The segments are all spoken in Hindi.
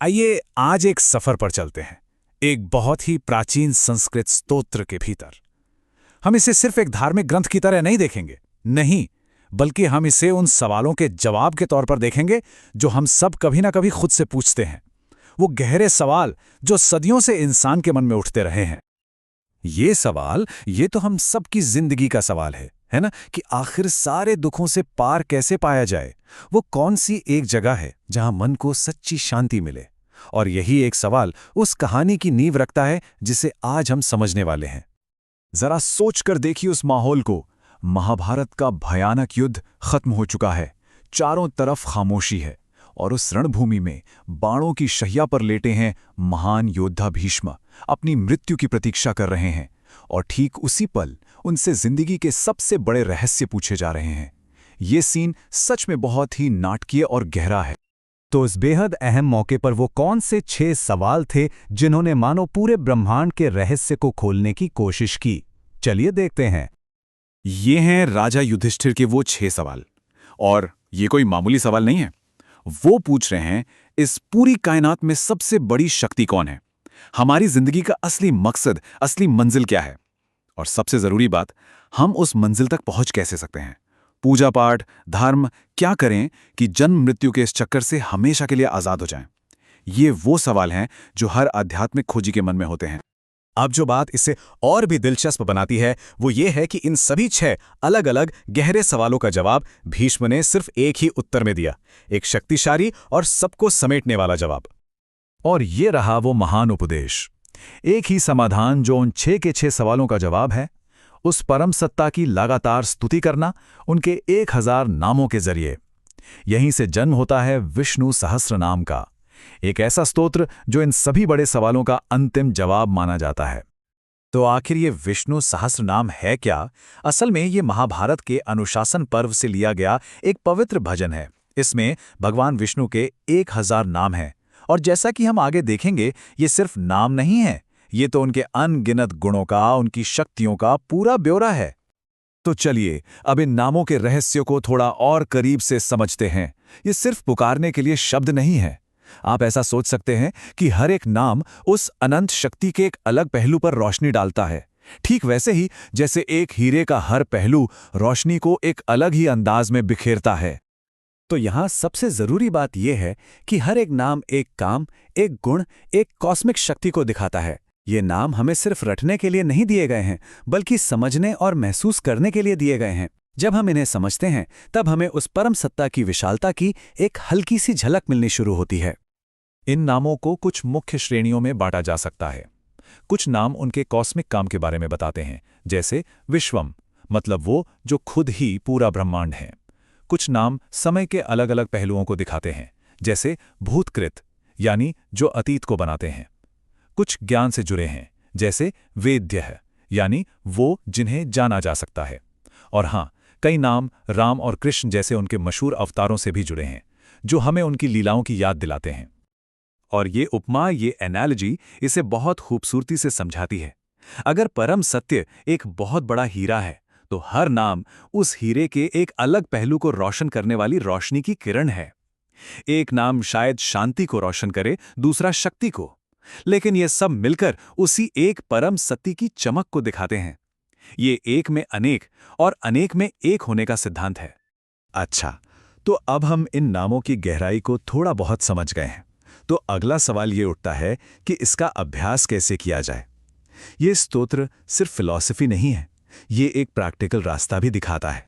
आइए आज एक सफर पर चलते हैं, एक बहुत ही प्राचीन संस्कृत स्तोत्र के भीतर। हम इसे सिर्फ एक धार्मिक ग्रंथ की तरह नहीं देखेंगे, नहीं, बल्कि हम इसे उन सवालों के जवाब के तौर पर देखेंगे जो हम सब कभी ना कभी खुद से पूछते हैं। वो गहरे सवाल जो सदियों से इंसान के मन में उठते रहे हैं। ये सवाल, ये तो हम सबकी जिंदगी का सवाल है ना? कि आखिर सारे दुखों से पार कैसे पाया जाए? वो कौन सी एक जगह है जहां मन को सच्ची शांति मिले? और यही एक सवाल उस कहानी की नींव रखता है जिसे आज हम समझने वाले हैं। जरा सोच कर देखिए उस माहौल को। महाभारत का भयानक युद्ध खत्म हो चुका है, चारों तरफ खामोशी है, और उस रणभूमि में बाणों की शैया पर लेटे हैं महान योद्धा भीष्म, अपनी मृत्यु की प्रतीक्षा कर रहे हैं। और ठीक उसी पल उनसे जिंदगी के सबसे बड़े रहस्य पूछे जा रहे हैं। ये सीन सच में बहुत ही नाटकीय और गहरा है। तो इस बेहद अहम मौके पर वो कौन से 6 सवाल थे जिन्होंने मानो पूरे ब्रह्मांड के रहस्य को खोलने की कोशिश की? चलिए देखते हैं। ये हैं राजा युधिष्ठिर के वो 6 सवाल। और ये कोई मामूली सवाल नहीं है। वो पूछ रहे हैं, इस पूरी कायनात में सबसे बड़ी शक्ति कौन है? हमारी जिंदगी का असली मकसद, असली मंजिल क्या है? और सबसे जरूरी बात, हम उस मंजिल तक पहुंच कैसे सकते हैं? पूजा पाठ, धर्म क्या करें कि जन्म मृत्यु के इस चक्कर से हमेशा के लिए आजाद हो जाएं? ये वो सवाल हैं जो हर आध्यात्मिक खोजी के मन में होते हैं। अब जो बात इसे और भी दिलचस्प बनाती है वो ये है कि इन सभी 6 अलग अलग गहरे सवालों का जवाब भीष्म ने सिर्फ एक ही उत्तर में दिया, एक शक्तिशाली और सबको समेटने वाला जवाब। और ये रहा वो महान उपदेश, एक ही समाधान जो उन 6 के 6 सवालों का जवाब है। उस परम सत्ता की लगातार स्तुति करना उनके 1000 नामों के जरिए। यहीं से जन्म होता है विष्णु सहस्त्र नाम का, एक ऐसा स्तोत्र जो इन सभी बड़े सवालों का अंतिम जवाब माना जाता है। तो आखिर ये विष्णु सहस्त्र नाम है क्या? असल में ये महाभारत के अनुशासन पर्व से लिया गया एक पवित्र भजन है। इसमें भगवान विष्णु के 1000 नाम हैं, और जैसा कि हम आगे देखेंगे, ये सिर्फ नाम नहीं है, ये तो उनके अनगिनत गुणों का, उनकी शक्तियों का पूरा ब्यौरा है। तो चलिए अब इन नामों के रहस्यों को थोड़ा और करीब से समझते हैं। ये सिर्फ पुकारने के लिए शब्द नहीं है। आप ऐसा सोच सकते हैं कि हर एक नाम उस अनंत शक्ति के एक अलग पहलू पर रोशनी डालता है। ठीक वैसे ही जैसे एक हीरे का हर पहलू रोशनी को एक अलग ही अंदाज में बिखेरता है। तो यहाँ सबसे जरूरी बात यह है कि हर एक नाम एक काम, एक गुण, एक कॉस्मिक शक्ति को दिखाता है। ये नाम हमें सिर्फ रटने के लिए नहीं दिए गए हैं, बल्कि समझने और महसूस करने के लिए दिए गए हैं। जब हम इन्हें समझते हैं, तब हमें उस परम सत्ता की विशालता की एक हल्की सी झलक मिलनी शुरू होती है। इन नामों को कुछ मुख्य श्रेणियों में बांटा जा सकता है। कुछ नाम उनके कॉस्मिक काम के बारे में बताते हैं, जैसे विश्वम, मतलब वो जो खुद ही पूरा ब्रह्मांड है। कुछ नाम समय के अलग अलग पहलुओं को दिखाते हैं, जैसे भूतकृत, यानी जो अतीत को बनाते हैं। कुछ ज्ञान से जुड़े हैं, जैसे वेद्य है, यानी वो जिन्हें जाना जा सकता है। और हाँ, कई नाम राम और कृष्ण जैसे उनके मशहूर अवतारों से भी जुड़े हैं, जो हमें उनकी लीलाओं की याद दिलाते हैं। और ये उपमा, ये एनालॉजी इसे बहुत खूबसूरती से समझाती है। अगर परम सत्य एक बहुत बड़ा हीरा है, तो हर नाम उस हीरे के एक अलग पहलू को रोशन करने वाली रोशनी की किरण है। एक नाम शायद शांति को रोशन करे, दूसरा शक्ति को, लेकिन ये सब मिलकर उसी एक परम सत्य की चमक को दिखाते हैं। ये एक में अनेक और अनेक में एक होने का सिद्धांत है। अच्छा, तो अब हम इन नामों की गहराई को थोड़ा बहुत समझ गए हैं। तो अगला सवाल ये उठता है कि इसका अभ्यास कैसे किया जाए। ये स्तोत्र सिर्फ फिलॉसफी नहीं है, ये एक प्रैक्टिकल रास्ता भी दिखाता है।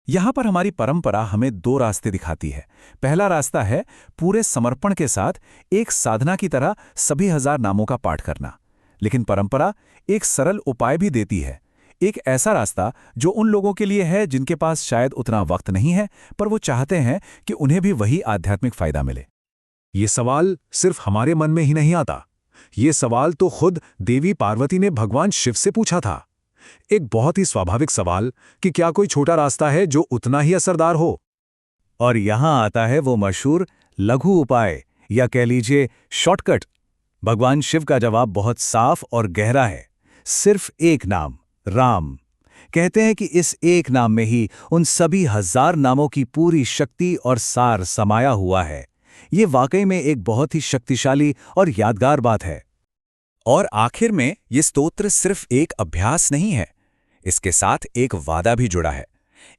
यहाँ पर हमारी परंपरा हमें 2 रास्ते दिखाती है। पहला रास्ता है पूरे समर्पण के साथ एक साधना की तरह सभी 1000 नामों का पाठ करना। लेकिन परंपरा एक सरल उपाय भी देती है, एक ऐसा रास्ता जो उन लोगों के लिए है जिनके पास शायद उतना वक्त नहीं है, पर वो चाहते हैं कि उन्हें भी वही आध्यात्मिक फायदा मिले। ये सवाल सिर्फ हमारे मन में ही नहीं आता। ये सवाल तो खुद देवी पार्वती ने भगवान शिव से पूछा था। एक बहुत ही स्वाभाविक सवाल कि क्या कोई छोटा रास्ता है जो उतना ही असरदार हो। और यहां आता है वो मशहूर लघु उपाय, या कह लीजिए शॉर्टकट। भगवान शिव का जवाब बहुत साफ और गहरा है, सिर्फ एक नाम, राम। कहते हैं कि इस एक नाम में ही उन सभी 1000 नामों की पूरी शक्ति और सार समाया हुआ है। ये वाकई में एक बहुत ही शक्तिशाली और यादगार बात है। और आखिर में ये स्तोत्र सिर्फ एक अभ्यास नहीं है, इसके साथ एक वादा भी जुड़ा है।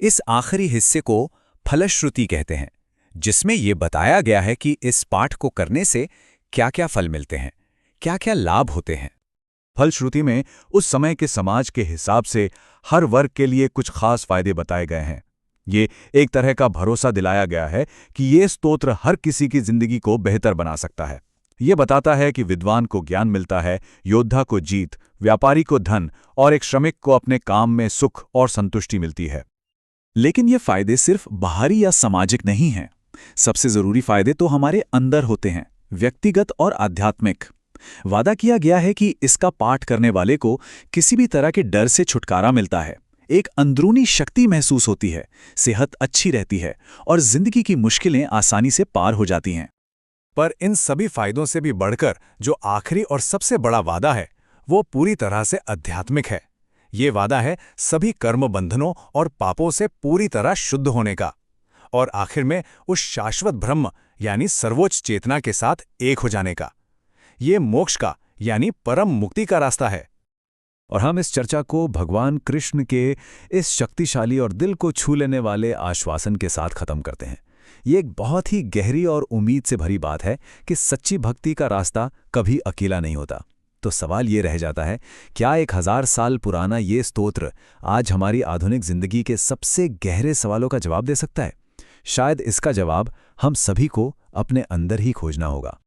इस आखिरी हिस्से को फलश्रुति कहते हैं, जिसमें ये बताया गया है कि इस पाठ को करने से क्या-क्या फल मिलते हैं, क्या-क्या लाभ होते हैं। फलश्रुति में उस समय के समाज के हिसाब से हर वर्ग के लिए कुछ खास फायदे बताए गए हैं। ये एक तरह का भरोसा दिलाया गया है कि ये स्तोत्र हर किसी की जिंदगी को बेहतर बना सकता है। ये बताता है कि विद्वान को ज्ञान मिलता है, योद्धा को जीत, व्यापारी को धन और एक श्रमिक को अपने काम में सुख और संतुष्टि मिलती है। लेकिन ये फायदे सिर्फ बाहरी या सामाजिक नहीं हैं। सबसे जरूरी फायदे तो हमारे अंदर होते हैं, व्यक्तिगत और आध्यात्मिक। वादा किया गया है कि इसका पाठ करने वाले को किसी भी तरह के डर से छुटकारा मिलता है, एक अंदरूनी शक्ति महसूस होती है, सेहत अच्छी रहती है और जिंदगी की मुश्किलें आसानी से पार हो जाती हैं। पर इन सभी फायदों से भी बढ़कर जो आखिरी और सबसे बड़ा वादा है, वो पूरी तरह से आध्यात्मिक है। ये वादा है सभी कर्म बंधनों और पापों से पूरी तरह शुद्ध होने का, और आखिर में उस शाश्वत ब्रह्म यानी सर्वोच्च चेतना के साथ एक हो जाने का। ये मोक्ष का यानी परम मुक्ति का रास्ता है। और हम इस चर्चा को भगवान कृष्ण के इस शक्तिशाली और दिल को छू लेने वाले आश्वासन के साथ खत्म करते हैं। ये एक बहुत ही गहरी और उम्मीद से भरी बात है कि सच्ची भक्ति का रास्ता कभी अकेला नहीं होता। तो सवाल ये रह जाता है, क्या 1000 साल पुराना ये स्तोत्र आज हमारी आधुनिक जिंदगी के सबसे गहरे सवालों का जवाब दे सकता है? शायद इसका जवाब हम सभी को अपने अंदर ही खोजना होगा।